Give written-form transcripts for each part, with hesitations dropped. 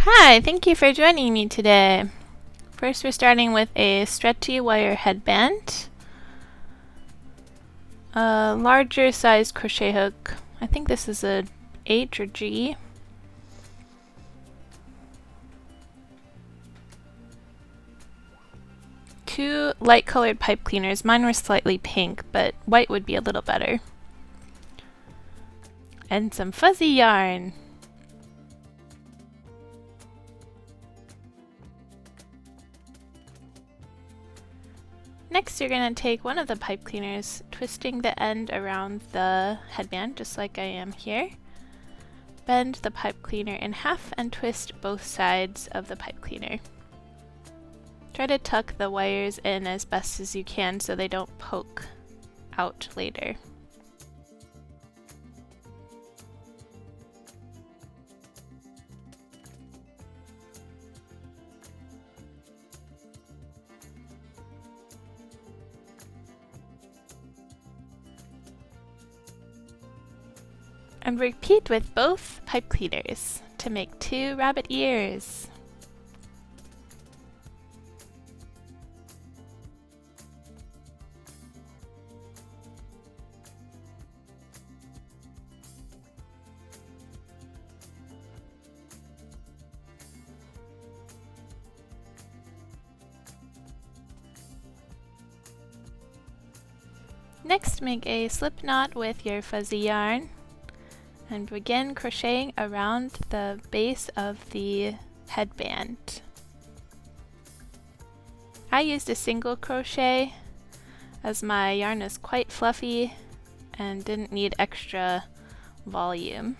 Hi, thank you for joining me today. First, we're starting with a stretchy wire headband, a larger size crochet hook. I think this is a H or G. Two light colored pipe cleaners. Mine were slightly pink, but white would be a little better. And some fuzzy yarn. Next, you're going to take one of the pipe cleaners, twisting the end around the headband, just like I am here. Bend the pipe cleaner in half and twist both sides of the pipe cleaner. Try to tuck the wires in as best as you can so they don't poke out later. And repeat with both pipe cleaners to make 2 rabbit ears. Next, make a slip knot with your fuzzy yarn and begin crocheting around the base of the headband. I used a single crochet as my yarn is quite fluffy and didn't need extra volume.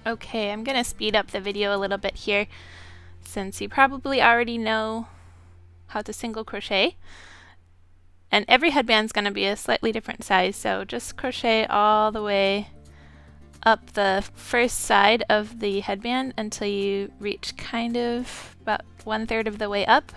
Okay, I'm gonna speed up the video a little bit here since you probably already know how to single crochet. And every headband's gonna be a slightly different size, so just crochet all the way up the first side of the headband until you reach kind of about 1/3 of the way up.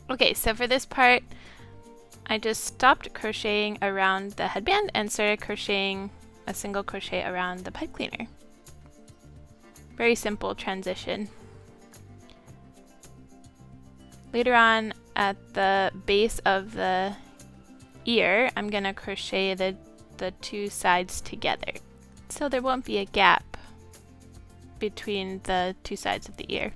Okay, so for this part, I just stopped crocheting around the headband and started crocheting a single crochet around the pipe cleaner. Very simple transition. Later on, at the base of the ear, I'm gonna crochet the 2 sides together, so there won't be a gap between the 2 sides of the ear.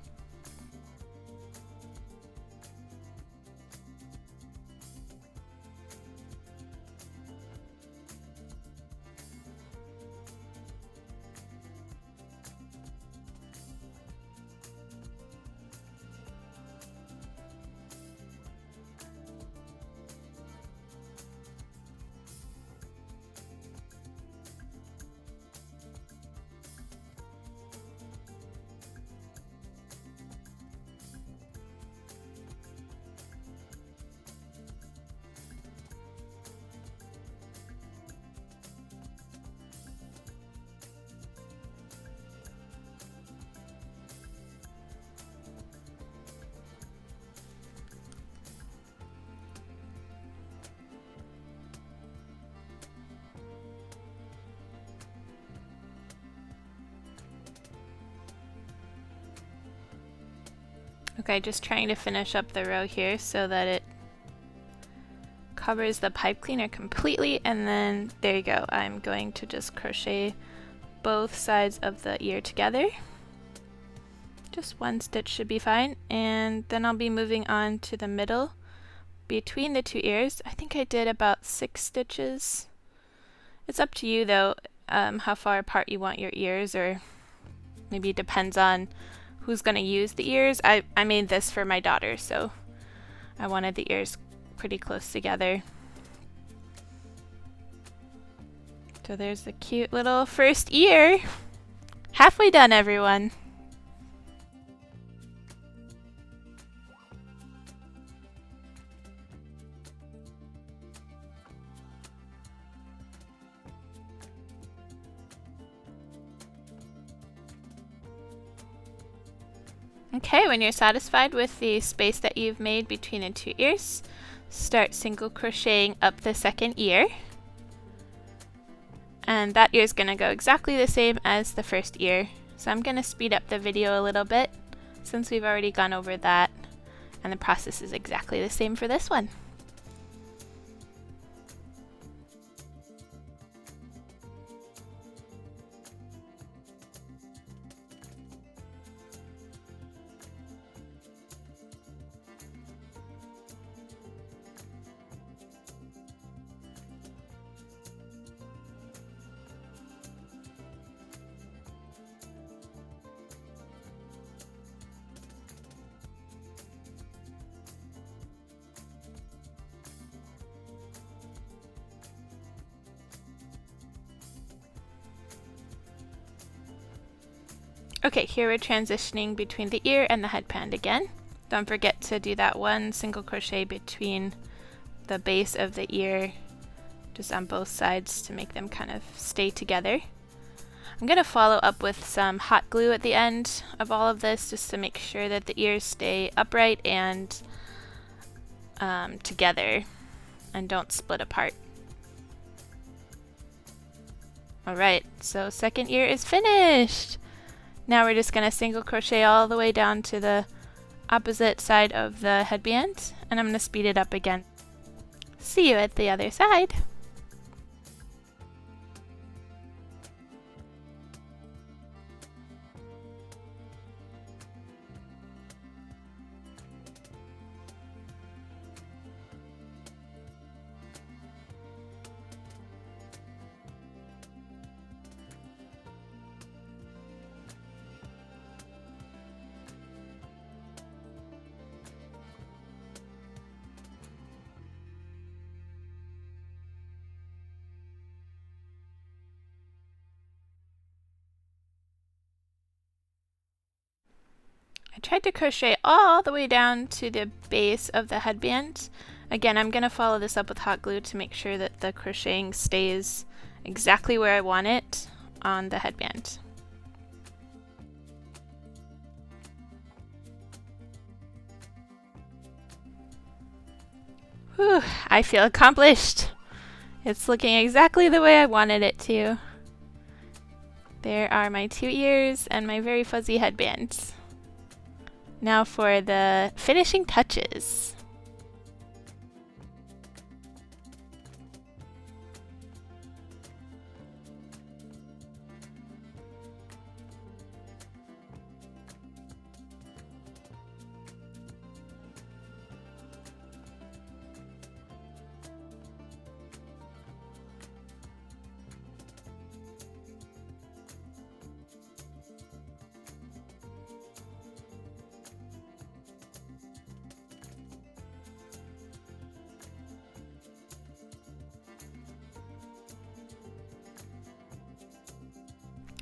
Okay, just trying to finish up the row here so that it covers the pipe cleaner completely, and then there you go. I'm going to just crochet both sides of the ear together. Just one stitch should be fine, and then I'll be moving on to the middle between the two ears. I think I did about 6 stitches. It's up to you though, how far apart you want your ears, or maybe it depends on who's going to use the ears. I made this for my daughter, so I wanted the ears pretty close together. So there's the cute little first ear. Halfway done, everyone. Okay, when you're satisfied with the space that you've made between the two ears, start single crocheting up the second ear. And that ear is going to go exactly the same as the first ear. So I'm going to speed up the video a little bit since we've already gone over that, and the process is exactly the same for this one. Okay, here we're transitioning between the ear and the headband again. Don't forget to do that one single crochet between the base of the ear, just on both sides to make them kind of stay together. I'm going to follow up with some hot glue at the end of all of this just to make sure that the ears stay upright and together and don't split apart. Alright, so second ear is finished! Now we're just going to single crochet all the way down to the opposite side of the headband, and I'm going to speed it up again. See you at the other side! I tried to crochet all the way down to the base of the headband. Again, I'm going to follow this up with hot glue to make sure that the crocheting stays exactly where I want it on the headband. Whew, I feel accomplished! It's looking exactly the way I wanted it to. There are my two ears and my very fuzzy headbands. Now for the finishing touches.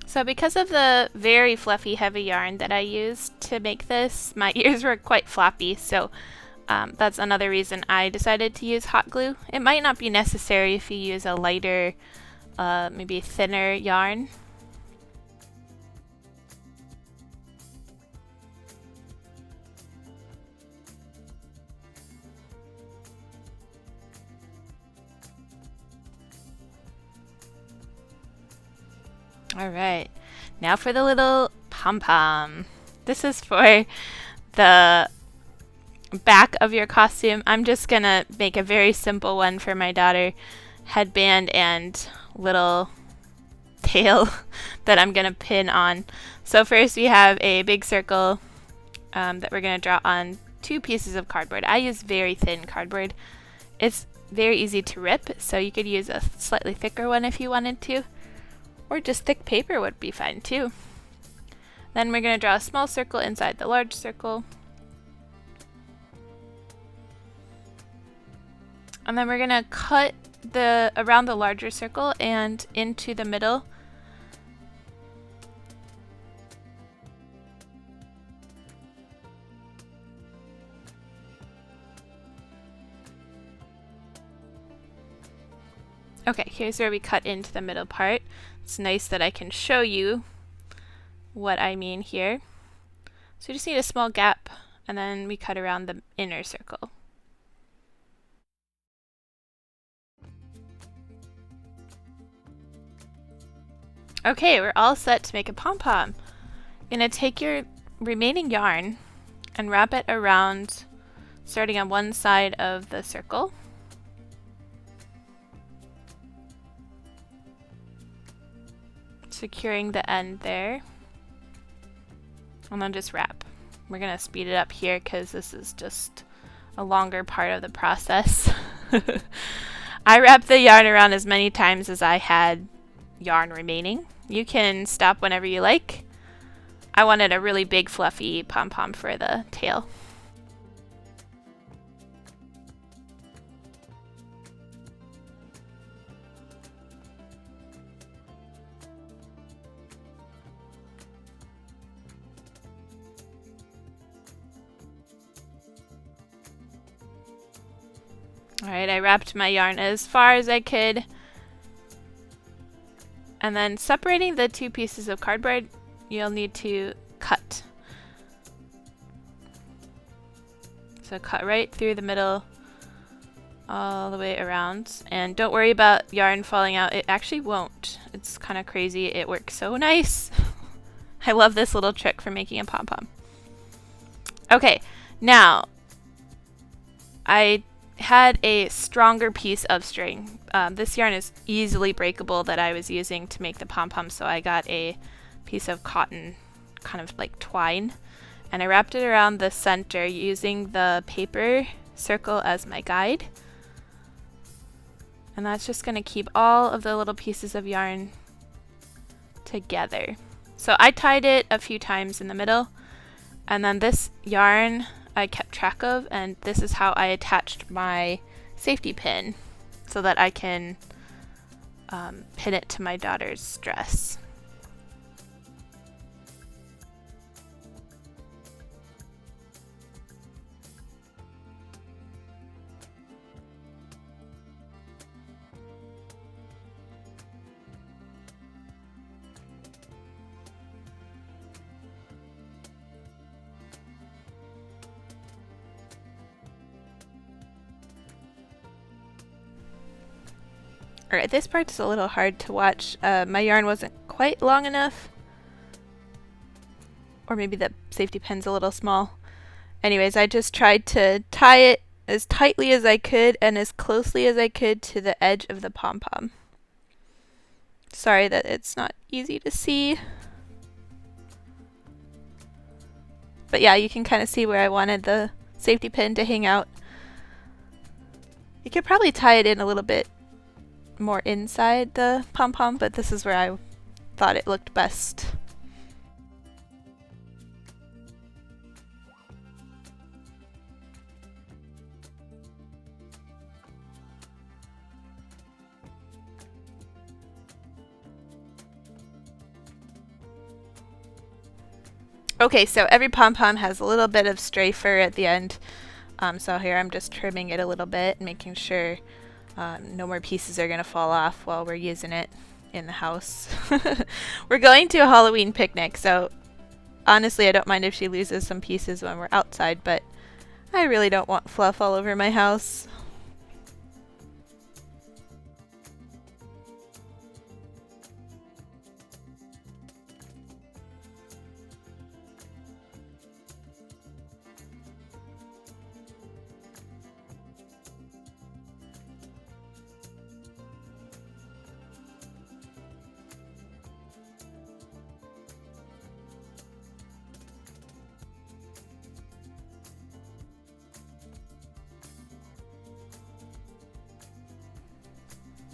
So because of the very fluffy heavy yarn that I used to make this, my ears were quite floppy, so that's another reason I decided to use hot glue. It might not be necessary if you use a lighter, maybe thinner yarn. Alright, now for the little pom-pom. This is for the back of your costume. I'm just gonna make a very simple one for my daughter. Headband and little tail that I'm gonna pin on. So first we have a big circle that we're gonna draw on 2 pieces of cardboard. I use very thin cardboard. It's very easy to rip, so you could use a slightly thicker one if you wanted to, or just thick paper would be fine too. Then we're gonna draw a small circle inside the large circle. And then we're gonna cut around the larger circle and into the middle. Okay, here's where we cut into the middle part. It's nice that I can show you what I mean here. So you just need a small gap, and then we cut around the inner circle. Okay, we're all set to make a pom-pom. You're gonna take your remaining yarn and wrap it around, starting on one side of the circle. Securing the end there. And then just wrap. We're gonna speed it up here because this is just a longer part of the process. I wrapped the yarn around as many times as I had yarn remaining. You can stop whenever you like. I wanted a really big fluffy pom-pom for the tail. Alright, I wrapped my yarn as far as I could. And then separating the 2 pieces of cardboard, you'll need to cut. So cut right through the middle, all the way around. And don't worry about yarn falling out. It actually won't. It's kind of crazy. It works so nice. I love this little trick for making a pom-pom. Okay, now I had a stronger piece of string. This yarn is easily breakable that I was using to make the pom-pom, so I got a piece of cotton, kind of like twine, and I wrapped it around the center using the paper circle as my guide. And that's just going to keep all of the little pieces of yarn together. So I tied it a few times in the middle, and then this yarn I kept track of, and this is how I attached my safety pin so that I can pin it to my daughter's dress. Alright, this part's a little hard to watch. My yarn wasn't quite long enough. Or maybe the safety pin's a little small. Anyways, I just tried to tie it as tightly as I could and as closely as I could to the edge of the pom-pom. Sorry that it's not easy to see. But yeah, you can kind of see where I wanted the safety pin to hang out. You could probably tie it in a little bit more inside the pom-pom, but this is where I thought it looked best. Okay, so every pom-pom has a little bit of stray fur at the end. So here I'm just trimming it a little bit, making sure no more pieces are going to fall off while we're using it in the house. We're going to a Halloween picnic, so honestly I don't mind if she loses some pieces when we're outside, but I really don't want fluff all over my house.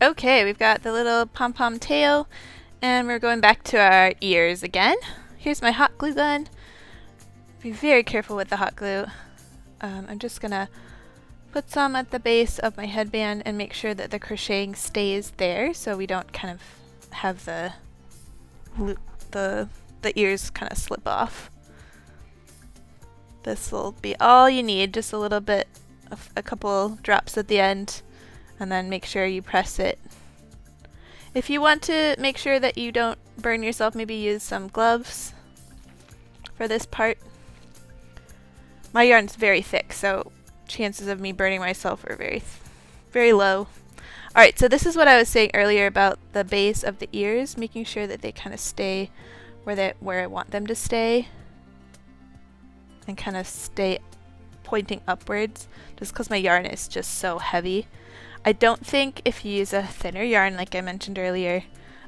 Okay, we've got the little pom-pom tail, and we're going back to our ears again. Here's my hot glue gun. Be very careful with the hot glue. I'm just gonna put some at the base of my headband and make sure that the crocheting stays there so we don't kind of have the ears kind of slip off. This will be all you need, just a little bit of a couple drops at the end, and then make sure you press it. If you want to make sure that you don't burn yourself, maybe use some gloves for this part. My yarn's very thick, so chances of me burning myself are very low. Alright, so this is what I was saying earlier about the base of the ears, making sure that they kind of stay where I want them to stay, and kind of stay pointing upwards, just because my yarn is just so heavy. I don't think if you use a thinner yarn, like I mentioned earlier,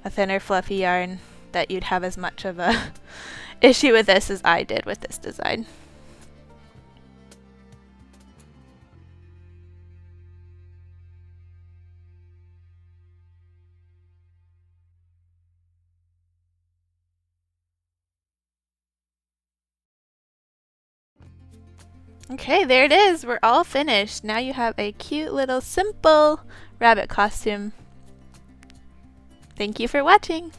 a thinner fluffy yarn, that you'd have as much of a issue with this as I did with this design. Okay, there it is. We're all finished. Now you have a cute little simple rabbit costume. Thank you for watching.